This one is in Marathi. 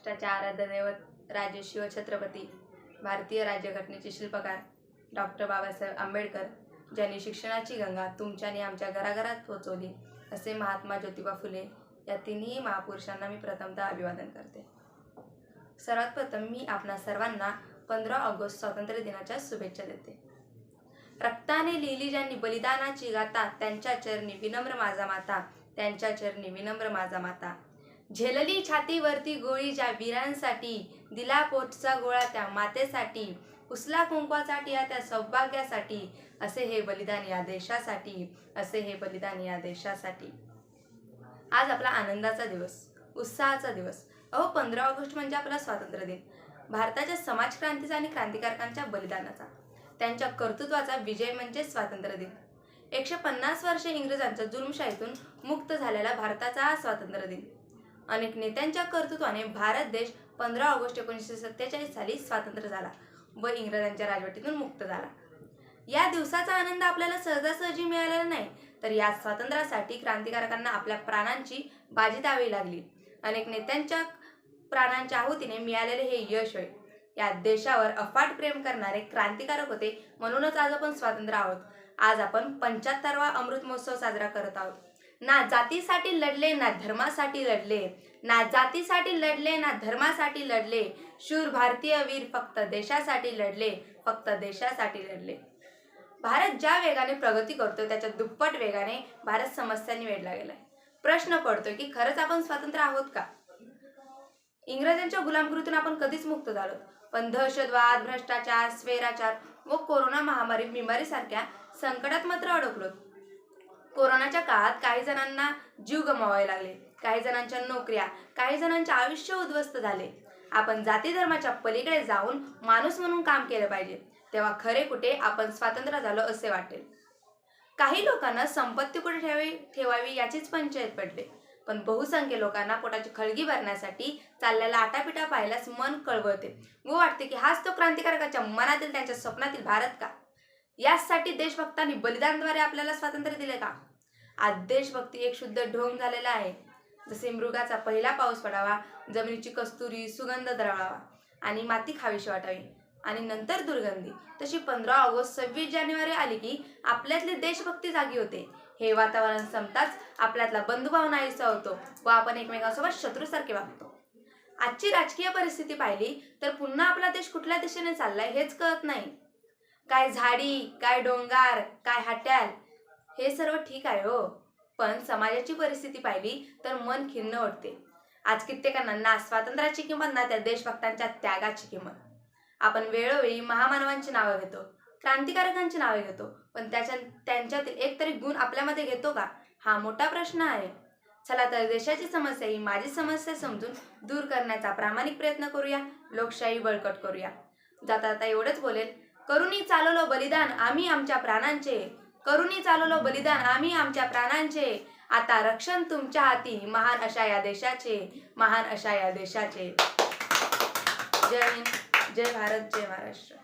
महाराष्ट्राचे आराध्य दैवत राजे शिवछत्रपती भारतीय राज्यघटनेचे शिल्पकार डॉक्टर बाबासाहेब आंबेडकर, ज्यांनी शिक्षणाची गंगा तुमच्या आणि आमच्या घराघरात पोहोचवली, असे महात्मा ज्योतिबा फुले या तिन्ही महापुरुषांना मी प्रथमतः अभिवादन करते. सर्वात प्रथम मी आपणा सर्वांना 15 ऑगस्ट स्वातंत्र्य दिनाच्या शुभेच्छा देते. रक्ताने लिहिली ज्यांनी बलिदानाची गाथा, त्यांच्या चरणी विनम्र माझा माता, त्यांच्या चरणी विनम्र माझा माता. झेलली छातीवरती गोळी ज्या वीरांसाठी, दिला पोटचा गोळा त्या मातेसाठी, पुसला कुंकवाचा टिया त्या सौभाग्यासाठी, असे हे बलिदान या देशासाठी, असे हे बलिदान या देशासाठी. आज आपला आनंदाचा दिवस, उत्साहाचा दिवस. 15 ऑगस्ट म्हणजे आपला स्वातंत्र्य दिन. भारताच्या समाजक्रांतीचा आणि क्रांतिकारकांच्या बलिदानाचा, त्यांच्या कर्तृत्वाचा विजय म्हणजे स्वातंत्र्य दिन. 150 वर्षे इंग्रजांच्या जुलमशाहीतून मुक्त झालेला भारताचा हा स्वातंत्र्य दिन. अनेक नेत्यांच्या कर्तृत्वाने भारत देश 15 ऑगस्ट 1947 साली स्वातंत्र्य झाला व इंग्रजांच्या राजवटीतून मुक्त झाला. या दिवसाचा आनंद आपल्याला सहजासहजी मिळालेला नाही, तर या स्वातंत्र्यासाठी क्रांतिकारकांना आपल्या प्राणांची बाजी द्यावी लागली. अनेक नेत्यांच्या प्राणांच्या आहुतीने मिळालेले हे यश होय. या देशावर अफाट प्रेम करणारे क्रांतिकारक होते, म्हणूनच आज आपण स्वतंत्र आहोत. आज आपण 75वा अमृत महोत्सव साजरा करत आहोत. ना जातीसाठी लढले ना धर्मासाठी लढले, ना जातीसाठी लढले ना धर्मासाठी लढले, शूर भारतीय वीर फक्त देशासाठी लढले, फक्त देशासाठी लढले. भारत ज्या वेगाने प्रगती करतो त्याच्या दुप्पट वेगाने भारत समस्यांनी वेढला गेलाय. प्रश्न पडतोय की खरंच आपण स्वतंत्र आहोत का? इंग्रजांच्या गुलामगिरीतून आपण कधीच मुक्त झालो, पण दहशतवाद, भ्रष्टाचार, स्वैराचार व कोरोना महामारी बिमारीसारख्या संकटात मात्र अडकलो. कोरोनाच्या काळात काही जणांना जीव गमवावे लागले, काही जणांच्या नोकऱ्या, काही जणांचे आयुष्य उद्ध्वस्त झाले. आपण जाती धर्माच्या पलीकडे जाऊन माणूस म्हणून काम केलं पाहिजे, तेव्हा खरे कुठे आपण स्वातंत्र्य झालो असे वाटेल. काही लोकांना संपत्ती कुठे ठेवावी याचीच पंचायत पडले, पण बहुसंख्य लोकांना पोटाची खळगी भरण्यासाठी चाललेला आटापिटा पाहिल्यास मन कळवळते व वाटते की हाच तो क्रांतिकारकाच्या मनातील, त्यांच्या स्वप्नातील भारत का? यासाठी देशभक्तांनी बलिदानाद्वारे आपल्याला स्वातंत्र्य दिले का? आज देशभक्ती एक शुद्ध ढोंग झालेला आहे. जसे मृगाचा पहिला पाऊस पडावा, जमिनीची कस्तुरी सुगंध दरवळावा आणि माती खावीशी वाटावी आणि नंतर दुर्गंधी, तशी 15 ऑगस्ट 26 जानेवारी आली की आपल्यातली देशभक्ती जागी होते. हे वातावरण संपताच आपल्यातला बंधुभाव नाहीसा होतो व आपण एकमेकांसोबत शत्रूसारखे वागतो. आजची राजकीय परिस्थिती पाहिली तर पुन्हा आपला देश कुठल्या दिशेने चाललाय हेच कळत नाही. काय झाडी, काय डोंगर, काय हट्याल, हे सर्व ठीक आहे हो, पण समाजाची परिस्थिती पाहिली तर मन खिन्न वाटते. आज कित्येकांना ना स्वातंत्र्याची किंमत ना त्या देशभक्तांच्या त्यागाची किंमत. आपण वेळोवेळी महामानवांची नावं घेतो, क्रांतिकारकांची नावे घेतो, पण त्यांच्यातील एक तरी गुण आपल्यामध्ये घेतो का? हा मोठा प्रश्न आहे. चला तर देशाची समस्या ही माझी समस्या समजून दूर करण्याचा प्रामाणिक प्रयत्न करूया, लोकशाही बळकट करूया. जाता जाता एवढंच बोलेल, करुणी चालवलो बलिदान आम्ही आमच्या प्राणांचे, करुणी चालवलो बलिदान आम्ही आमच्या प्राणांचे, आता रक्षण तुमच्या हाती, महान अशा या देशाचे, महान अशा या देशाचे. जय हिंद, जय भारत, जय महाराष्ट्र.